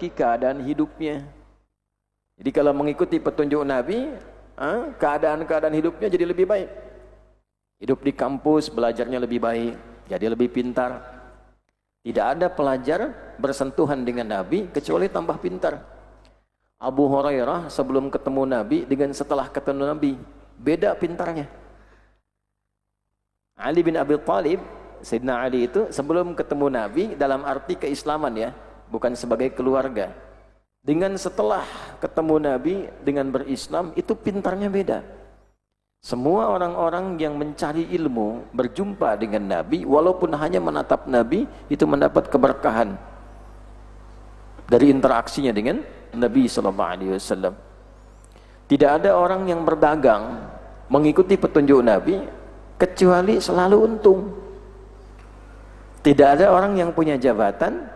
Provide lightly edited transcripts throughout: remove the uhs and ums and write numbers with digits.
keadaan hidupnya. Jadi kalau mengikuti petunjuk Nabi, keadaan-keadaan hidupnya jadi lebih baik. Hidup di kampus, belajarnya lebih baik, jadi lebih pintar. Tidak ada pelajar bersentuhan dengan Nabi kecuali tambah pintar. Abu Hurairah sebelum ketemu Nabi dengan setelah ketemu Nabi, beda pintarnya. Ali bin Abi Thalib, Sayyidina Ali itu sebelum ketemu Nabi dalam arti keislaman ya, bukan sebagai keluarga. Dengan setelah ketemu Nabi dengan berislam itu pintarnya beda. Semua orang-orang yang mencari ilmu berjumpa dengan Nabi, walaupun hanya menatap Nabi, itu mendapat keberkahan dari interaksinya dengan Nabi SAW. Tidak ada orang yang berdagang mengikuti petunjuk Nabi kecuali selalu untung. Tidak ada orang yang punya jabatan,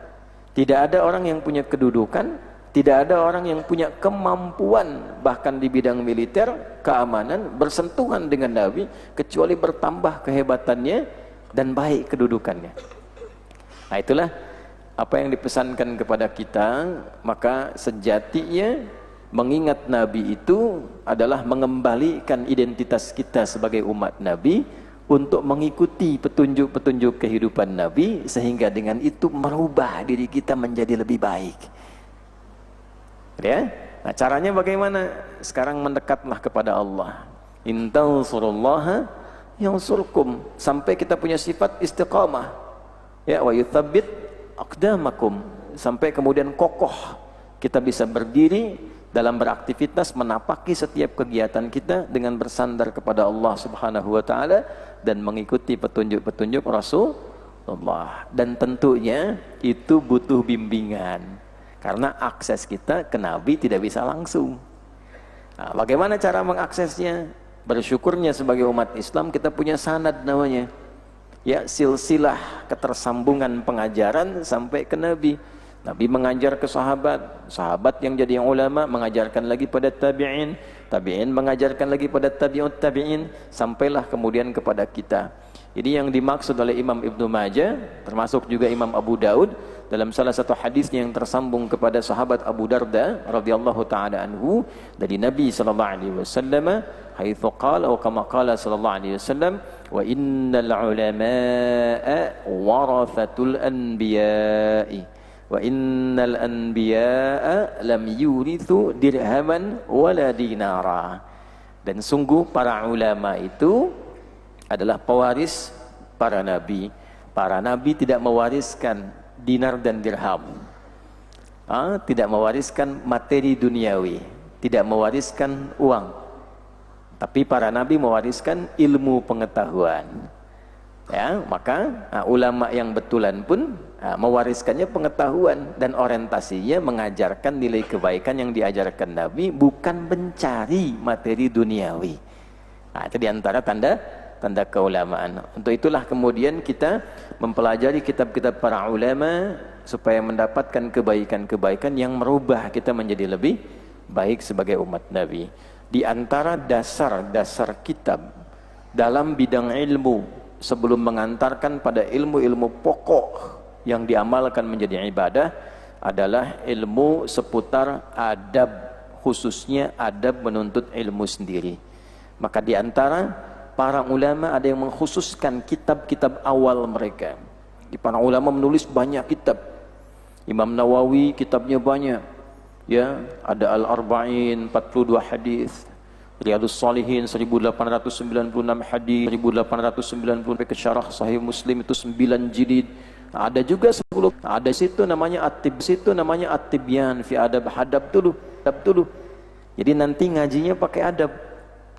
tidak ada orang yang punya kedudukan, tidak ada orang yang punya kemampuan bahkan di bidang militer, keamanan, bersentuhan dengan Nabi kecuali bertambah kehebatannya dan baik kedudukannya. Nah, itulah apa yang dipesankan kepada kita. Maka sejatinya mengingat Nabi itu adalah mengembalikan identitas kita sebagai umat Nabi untuk mengikuti petunjuk-petunjuk kehidupan Nabi, sehingga dengan itu merubah diri kita menjadi lebih baik. Ya? Nah, caranya bagaimana? Sekarang mendekatlah kepada Allah. In tansurullaha yansurkum, sampai kita punya sifat istiqamah. Ya, wa yuthabbit aqdamakum, sampai kemudian kokoh kita bisa berdiri dalam beraktivitas, menapaki setiap kegiatan kita dengan bersandar kepada Allah Subhanahu wa taala dan mengikuti petunjuk-petunjuk Rasulullah. Dan tentunya itu butuh bimbingan. Karena akses kita ke Nabi tidak bisa langsung. Nah, bagaimana cara mengaksesnya? Bersyukurnya sebagai umat Islam kita punya sanad namanya. Ya, silsilah ketersambungan pengajaran sampai ke Nabi. Nabi mengajar ke sahabat, sahabat yang jadi ulama mengajarkan lagi pada tabi'in, tabi'in mengajarkan lagi pada tabi'ut tabi'in, sampailah kemudian kepada kita. Ini yang dimaksud oleh Imam Ibnu Majah, termasuk juga Imam Abu Daud dalam salah satu hadisnya yang tersambung kepada sahabat Abu Darda radhiyallahu taala anhu dari Nabi sallallahu alaihi wasallam, haitsu qala atau kama qala sallallahu alaihi wasallam, wa innal ulama'a warathatul anbiya'i wa innal anbiya'a lam yurithu dirhaman wala dinara. Dan sungguh para ulama itu adalah pewaris para nabi. Para nabi tidak mewariskan dinar dan dirham, tidak mewariskan materi duniawi, tidak mewariskan uang, tapi para nabi mewariskan ilmu pengetahuan. Ya, maka ulama yang betulan pun mewariskannya pengetahuan dan orientasinya mengajarkan nilai kebaikan yang diajarkan Nabi, bukan mencari materi duniawi. Nah, itu diantara tanda keulamaan. Untuk itulah kemudian kita mempelajari kitab-kitab para ulama supaya mendapatkan kebaikan-kebaikan yang merubah kita menjadi lebih baik sebagai umat Nabi. Di antara dasar-dasar kitab dalam bidang ilmu sebelum mengantarkan pada ilmu-ilmu pokok yang diamalkan menjadi ibadah adalah ilmu seputar adab, khususnya adab menuntut ilmu sendiri. Maka di antara para ulama ada yang mengkhususkan kitab-kitab awal mereka. Para ulama menulis banyak kitab. Imam Nawawi kitabnya banyak. Ya, ada Al-Arba'in 42 hadis, Riyadhus Shalihin 1896 hadis, 1890 ke syarah Sahih Muslim itu 9 jilid. Ada juga 10. Ada situ namanya At-Tibyan fi adab hadab dulu. Jadi nanti ngajinya pakai adab.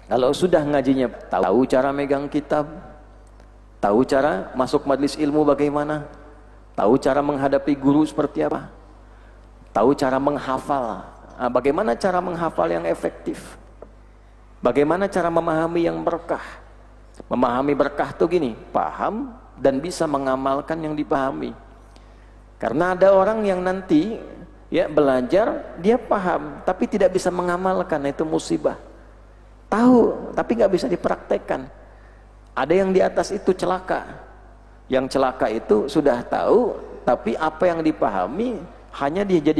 Kalau sudah ngajinya tahu cara megang kitab, tahu cara masuk majelis ilmu bagaimana, tahu cara menghadapi guru seperti apa, tahu cara menghafal, bagaimana cara menghafal yang efektif, bagaimana cara memahami yang berkah. Memahami berkah tuh gini, paham dan bisa mengamalkan yang dipahami. Karena ada orang yang nanti ya belajar, dia paham tapi tidak bisa mengamalkan, itu musibah. Tahu tapi nggak bisa dipraktekkan. Ada yang di atas itu celaka. Yang celaka itu sudah tahu tapi apa yang dipahami hanya dia jadi